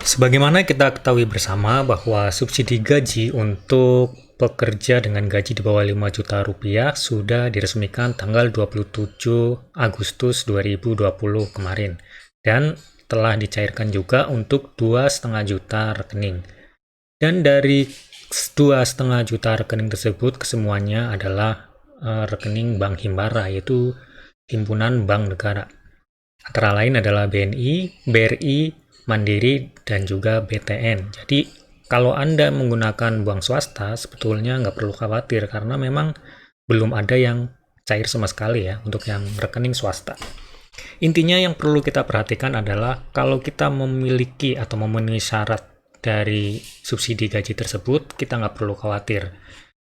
Sebagaimana kita ketahui bersama bahwa subsidi gaji untuk pekerja dengan gaji di bawah 5 juta rupiah sudah diresmikan tanggal 27 Agustus 2020 kemarin dan telah dicairkan juga untuk 2,5 juta rekening. Dan dari 2,5 juta rekening tersebut kesemuanya adalah rekening Bank Himbara, yaitu Himpunan Bank Negara. Antara lain adalah BNI, BRI, Mandiri, dan juga BTN. Jadi, kalau Anda menggunakan bank swasta, sebetulnya nggak perlu khawatir karena memang belum ada yang cair sama sekali ya untuk yang rekening swasta. Intinya yang perlu kita perhatikan adalah kalau kita memiliki atau memenuhi syarat dari subsidi gaji tersebut, kita nggak perlu khawatir.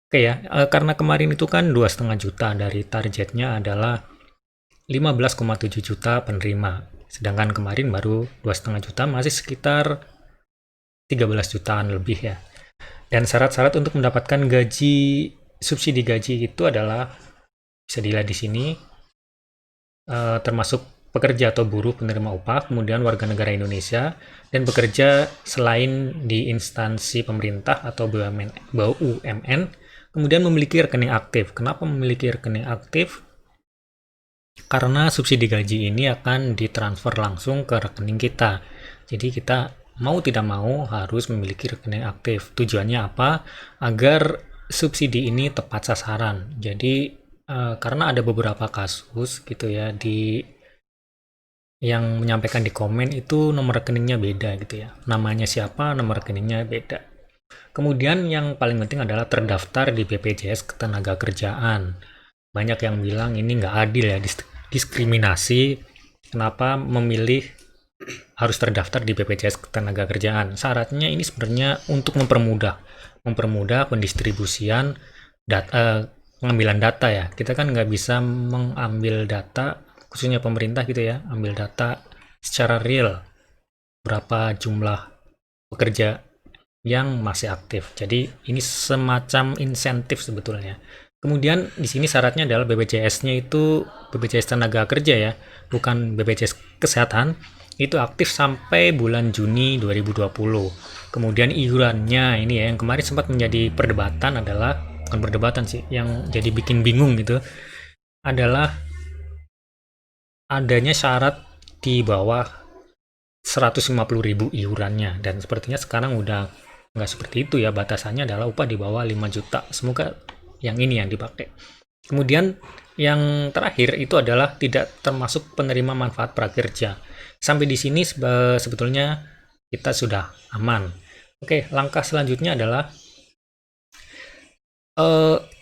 Oke ya, karena kemarin itu kan 2,5 juta dari targetnya adalah 15,7 juta penerima. Sedangkan kemarin baru 2,5 juta, masih sekitar 13 jutaan lebih ya. Dan syarat-syarat untuk mendapatkan subsidi gaji itu adalah bisa dilihat di sini, termasuk pekerja atau buruh penerima upah, kemudian warga negara Indonesia, dan bekerja selain di instansi pemerintah atau BUMN, kemudian memiliki rekening aktif. Kenapa memiliki rekening aktif? Karena subsidi gaji ini akan ditransfer langsung ke rekening kita. Jadi kita mau tidak mau harus memiliki rekening aktif. Tujuannya apa? Agar subsidi ini tepat sasaran. Jadi karena ada beberapa kasus gitu ya yang menyampaikan di komen itu nomor rekeningnya beda gitu ya. Namanya siapa, nomor rekeningnya beda. Kemudian yang paling penting adalah terdaftar di BPJS Ketenagakerjaan. Banyak yang bilang ini nggak adil ya, diskriminasi, kenapa memilih harus terdaftar di BPJS Ketenagakerjaan. Syaratnya ini sebenarnya untuk mempermudah pendistribusian pengambilan data ya. Kita kan nggak bisa mengambil data, khususnya pemerintah gitu ya, ambil data secara real berapa jumlah pekerja yang masih aktif. Jadi ini semacam insentif sebetulnya. Kemudian di sini syaratnya adalah BPJS-nya itu BPJS Tenaga Kerja ya, bukan BPJS Kesehatan. Itu aktif sampai bulan Juni 2020. Kemudian iurannya ini ya, yang kemarin sempat menjadi perdebatan adalah, bukan perdebatan sih, yang jadi bikin bingung gitu, adalah adanya syarat di bawah 150.000 iurannya. Dan sepertinya sekarang udah nggak seperti itu ya, batasannya adalah upah di bawah 5 juta. Semoga yang ini yang dipakai. Kemudian yang terakhir itu adalah tidak termasuk penerima manfaat prakerja. Sampai di sini sebetulnya kita sudah aman. Oke, langkah selanjutnya adalah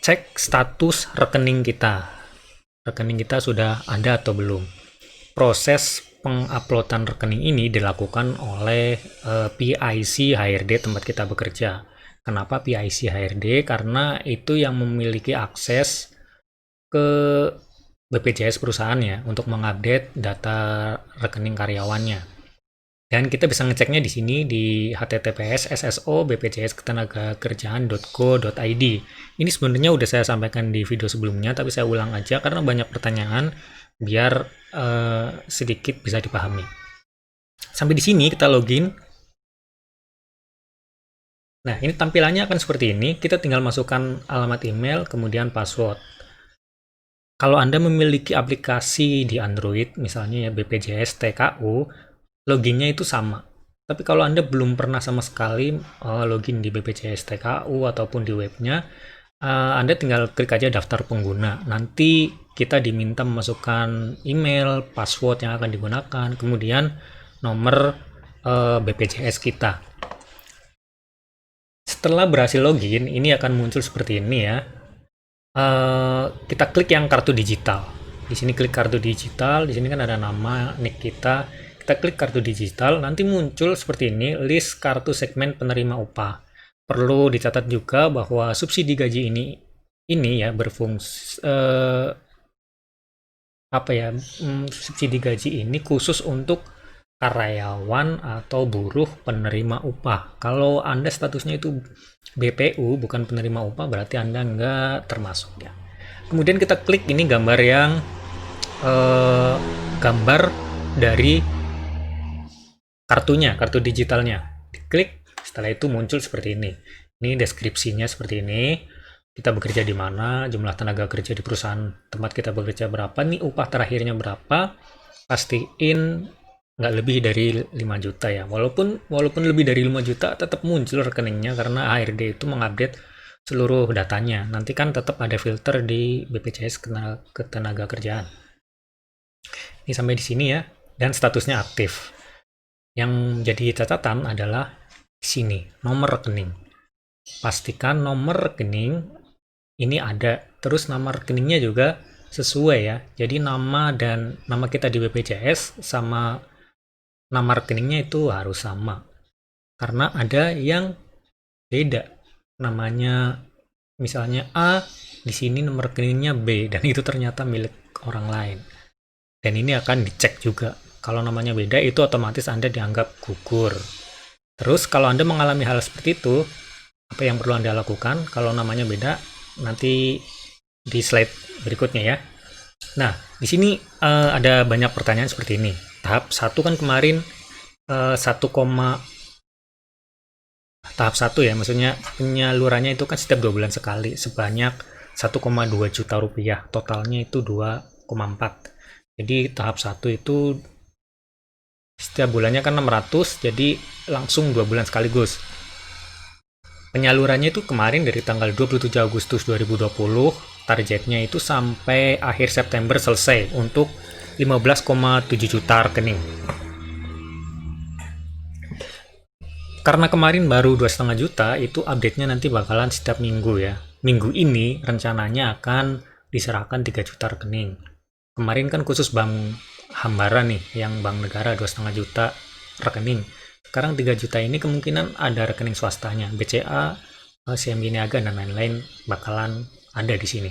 cek status rekening kita. Rekening kita sudah ada atau belum. Proses penguploadan rekening ini dilakukan oleh PIC HRD tempat kita bekerja. Kenapa PIC HRD? Karena itu yang memiliki akses ke BPJS perusahaannya untuk mengupdate data rekening karyawannya. Dan kita bisa ngeceknya di sini di https://bpjsketenagakerjaan.go.id. Ini sebenarnya udah saya sampaikan di video sebelumnya, tapi saya ulang aja karena banyak pertanyaan biar sedikit bisa dipahami. Sampai di sini kita login. Nah, ini tampilannya akan seperti ini. Kita tinggal masukkan alamat email, kemudian password. Kalau Anda memiliki aplikasi di Android, misalnya ya BPJS TKU, loginnya itu sama. Tapi kalau Anda belum pernah sama sekali login di BPJS TKU ataupun di webnya, Anda tinggal klik aja daftar pengguna. Nanti kita diminta memasukkan email, password yang akan digunakan, kemudian nomor BPJS kita. Setelah berhasil login, ini akan muncul seperti ini ya. Kita klik yang kartu digital. Di sini klik kartu digital, di sini kan ada nama, nick kita. Kita klik kartu digital, nanti muncul seperti ini, list kartu segmen penerima upah. Perlu dicatat juga bahwa subsidi gaji ini ya berfungsi subsidi gaji ini khusus untuk karyawan atau buruh penerima upah. Kalau Anda statusnya itu BPU, bukan penerima upah, berarti Anda nggak termasuk ya. Kemudian kita klik ini gambar yang gambar dari kartunya, kartu digitalnya. Diklik, setelah itu muncul seperti ini. Ini deskripsinya seperti ini. Kita bekerja di mana, jumlah tenaga kerja di perusahaan tempat kita bekerja berapa, nih upah terakhirnya berapa, pastiin nggak lebih dari 5 juta ya. Walaupun lebih dari 5 juta tetap muncul rekeningnya karena HRD itu mengupdate seluruh datanya. Nanti kan tetap ada filter di BPJS Ketenaga Kerjaan. Ini sampai di sini ya, dan statusnya aktif. Yang jadi catatan adalah di sini, nomor rekening. Pastikan nomor rekening ini ada, terus nama rekeningnya juga sesuai ya. Jadi nama dan nama kita di BPJS sama nama rekeningnya itu harus sama. Karena ada yang beda. Namanya misalnya A, di sini nomor rekeningnya B, dan itu ternyata milik orang lain. Dan ini akan dicek juga. Kalau namanya beda, itu otomatis Anda dianggap gugur. Terus kalau Anda mengalami hal seperti itu, apa yang perlu Anda lakukan? Kalau namanya beda, nanti di slide berikutnya ya. Nah, di sini ada banyak pertanyaan seperti ini. Tahap 1 kan kemarin 1, tahap 1 ya, maksudnya penyalurannya itu kan setiap 2 bulan sekali sebanyak 1,2 juta rupiah. Totalnya itu 2,4. Jadi tahap 1 itu setiap bulannya kan 600, jadi langsung 2 bulan sekaligus. Penyalurannya itu kemarin dari tanggal 27 Agustus 2020, targetnya itu sampai akhir September selesai untuk 15,7 juta rekening. Karena kemarin baru 2,5 juta, itu update-nya nanti bakalan setiap minggu ya. Minggu ini rencananya akan diserahkan 3 juta rekening. Kemarin kan khusus Bank Hambara nih, yang Bank Negara 2,5 juta rekening. Sekarang 3 juta ini kemungkinan ada rekening swastanya, BCA, CMB Niaga, dan lain-lain bakalan ada di sini.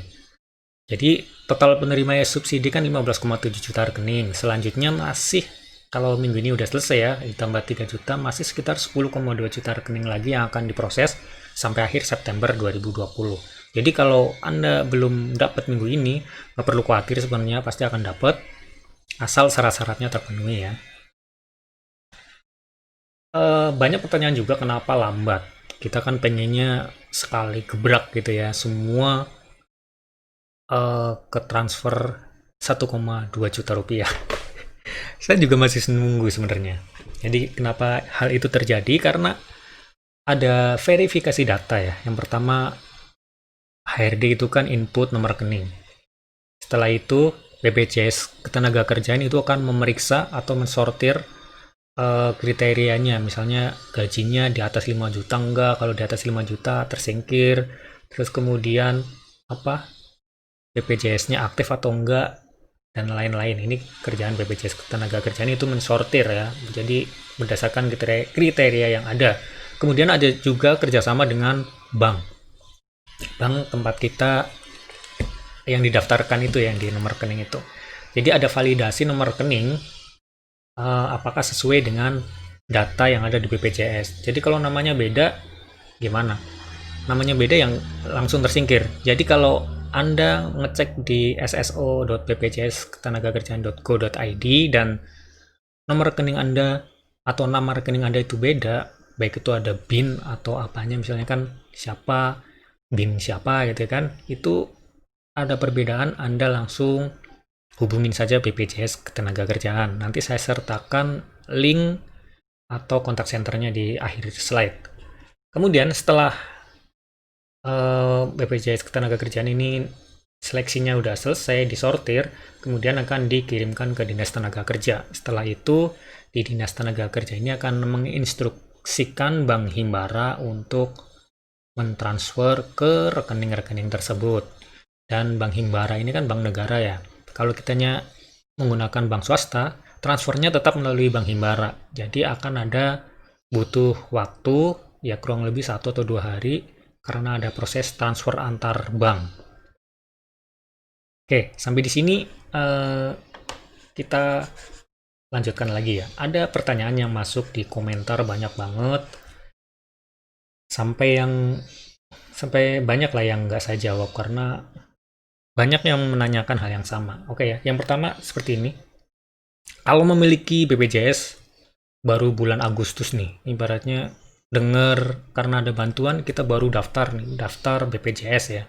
Jadi total penerima subsidi kan 15,7 juta rekening. Selanjutnya masih, kalau minggu ini udah selesai ya, ditambah 3 juta, masih sekitar 10,2 juta rekening lagi yang akan diproses sampai akhir September 2020. Jadi kalau Anda belum dapat minggu ini, nggak perlu khawatir, sebenarnya pasti akan dapat, asal syarat-syaratnya terpenuhi ya. Banyak pertanyaan juga kenapa lambat. Kita kan pengennya sekali gebrak gitu ya, semua ke transfer 1,2 juta rupiah. Saya juga masih menunggu sebenarnya. Jadi kenapa hal itu terjadi? Karena ada verifikasi data ya. Yang pertama, HRD itu kan input nomor rekening. Setelah itu, BPJS Ketenagakerjaan itu akan memeriksa atau mensortir kriterianya. Misalnya gajinya di atas 5 juta enggak, kalau di atas 5 juta tersingkir. Terus kemudian BPJS-nya aktif atau enggak, dan lain-lain. Ini kerjaan BPJS Ketenagakerjaan itu mensortir ya. Jadi berdasarkan kriteria yang ada. Kemudian ada juga kerjasama dengan bank tempat kita yang didaftarkan itu, yang di nomor rekening itu. Jadi ada validasi nomor rekening apakah sesuai dengan data yang ada di BPJS. Jadi kalau namanya beda, gimana? Namanya beda yang langsung tersingkir. Jadi kalau Anda ngecek di sso.bpjsketenagakerjaan.go.id dan nomor rekening Anda atau nama rekening Anda itu beda, baik itu ada BIN atau apanya, misalnya kan siapa, BIN siapa gitu kan, itu ada perbedaan, Anda langsung hubungin saja BPJS Ketenagakerjaan. Nanti saya sertakan link atau kontak senternya di akhir slide. Kemudian setelah BPJS Ketenagakerjaan ini seleksinya udah selesai, disortir, kemudian akan dikirimkan ke Dinas Tenaga Kerja. Setelah itu, di Dinas Tenaga Kerja ini akan menginstruksikan Bank Himbara untuk mentransfer ke rekening-rekening tersebut. Dan Bank Himbara ini kan bank negara ya. Kalau kitanya menggunakan bank swasta, transfernya tetap melalui Bank Himbara. Jadi akan ada butuh waktu, ya kurang lebih 1 atau 2 hari, karena ada proses transfer antar bank. Oke, sampai di sini kita lanjutkan lagi ya. Ada pertanyaan yang masuk di komentar banyak banget, sampai banyak lah yang nggak saya jawab karena banyak yang menanyakan hal yang sama. Oke ya, yang pertama seperti ini. Kalau memiliki BPJS, baru bulan Agustus nih, ibaratnya denger karena ada bantuan kita baru daftar nih, daftar BPJS ya,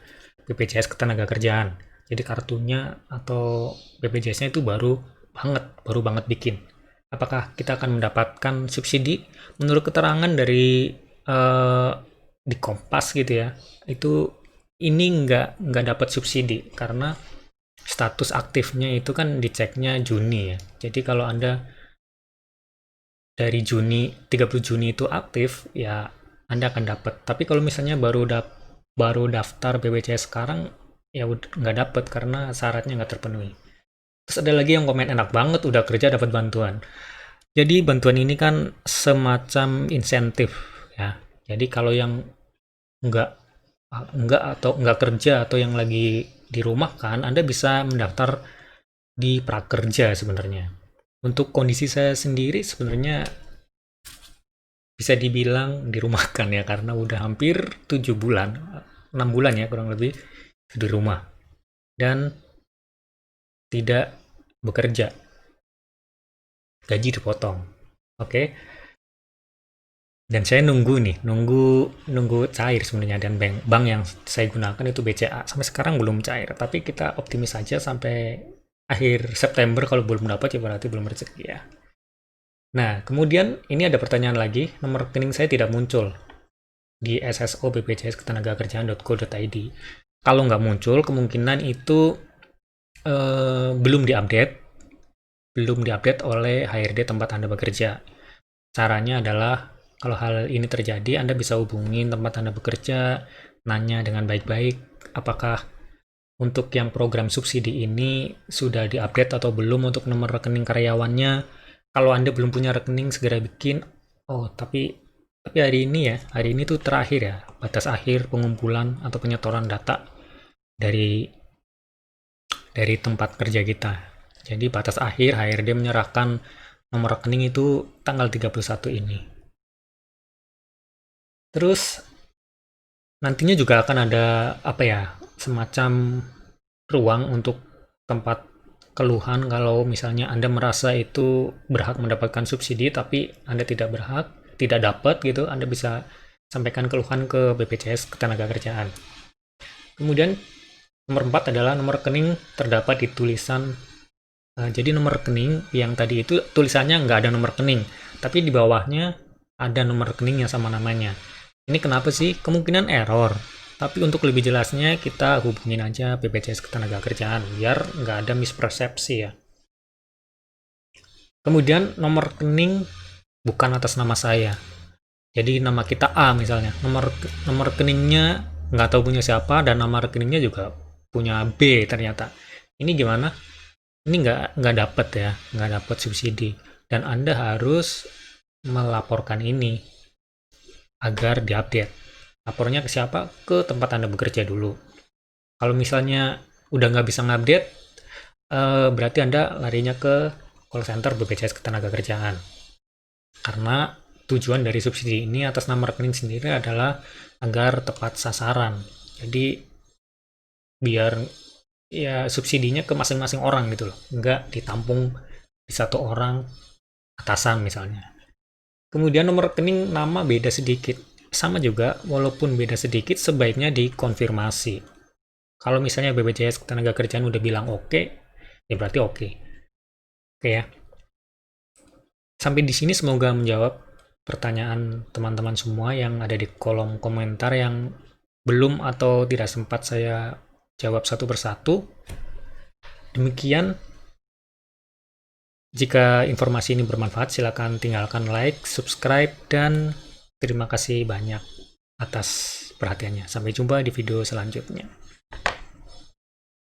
BPJS Ketenagakerjaan. Jadi kartunya atau BPJS-nya itu baru banget bikin. Apakah kita akan mendapatkan subsidi? Menurut keterangan dari di Kompas gitu ya, itu ini nggak dapat subsidi karena status aktifnya itu kan diceknya Juni ya. Jadi kalau Anda dari 30 Juni itu aktif, ya Anda akan dapat. Tapi kalau misalnya baru daftar BPJS sekarang, ya nggak dapat karena syaratnya nggak terpenuhi. Terus ada lagi yang komen, enak banget udah kerja dapat bantuan. Jadi bantuan ini kan semacam insentif ya. Jadi kalau yang nggak atau nggak kerja atau yang lagi di rumah kan, Anda bisa mendaftar di prakerja sebenarnya. Untuk kondisi saya sendiri sebenarnya bisa dibilang dirumahkan ya, karena udah hampir 7 bulan, 6 bulan ya kurang lebih di rumah dan tidak bekerja. Gaji dipotong. Oke. Dan saya nunggu cair sebenarnya, dan bank yang saya gunakan itu BCA. Sampai sekarang belum cair, tapi kita optimis saja sampai akhir September. Kalau belum dapat ya berarti belum rezeki ya. Nah, kemudian ini ada pertanyaan lagi, nomor rekening saya tidak muncul di SSO BPJS Ketenagakerjaan.co.id. Kalau nggak muncul, kemungkinan itu belum diupdate oleh HRD tempat Anda bekerja. Caranya adalah, kalau hal ini terjadi, Anda bisa hubungin tempat Anda bekerja, nanya dengan baik-baik, apakah untuk yang program subsidi ini sudah diupdate atau belum untuk nomor rekening karyawannya. Kalau Anda belum punya rekening, segera bikin. Oh, tapi hari ini tuh terakhir ya, batas akhir pengumpulan atau penyetoran data dari tempat kerja kita. Jadi batas akhir HRD menyerahkan nomor rekening itu tanggal 31 ini. Terus nantinya juga akan ada semacam ruang untuk tempat keluhan kalau misalnya Anda merasa itu berhak mendapatkan subsidi tapi Anda tidak dapat gitu, Anda bisa sampaikan keluhan ke BPJS Ketenagakerjaan. Kemudian nomor 4 adalah nomor rekening terdapat di tulisan. Jadi nomor rekening yang tadi itu tulisannya nggak ada nomor rekening, tapi di bawahnya ada nomor rekening yang sama namanya. Ini kenapa sih? Kemungkinan error. Tapi untuk lebih jelasnya kita hubungin aja BPJS Ketenagakerjaan biar nggak ada mispersepsi ya. Kemudian nomor rekening bukan atas nama saya. Jadi nama kita A misalnya, nomor rekeningnya nggak tahu punya siapa, dan nama rekeningnya juga punya B ternyata. Ini gimana? Ini nggak dapat ya, nggak dapat subsidi. Dan Anda harus melaporkan ini agar diupdate. Lapornya ke siapa? Ke tempat Anda bekerja dulu. Kalau misalnya udah nggak bisa ngupdate, berarti Anda larinya ke call center BPJS Ketenagakerjaan. Karena tujuan dari subsidi ini atas nama rekening sendiri adalah agar tepat sasaran. Jadi biar ya subsidinya ke masing-masing orang gitu loh, nggak ditampung di satu orang atasan misalnya. Kemudian nomor rekening nama beda sedikit. Sama juga, walaupun beda sedikit, sebaiknya dikonfirmasi. Kalau misalnya BPJS Ketenagakerjaan udah bilang oke, ya berarti oke. Oke ya. Sampai di sini semoga menjawab pertanyaan teman-teman semua yang ada di kolom komentar yang belum atau tidak sempat saya jawab satu persatu. Demikian. Jika informasi ini bermanfaat, silakan tinggalkan like, subscribe, dan terima kasih banyak atas perhatiannya. Sampai jumpa di video selanjutnya.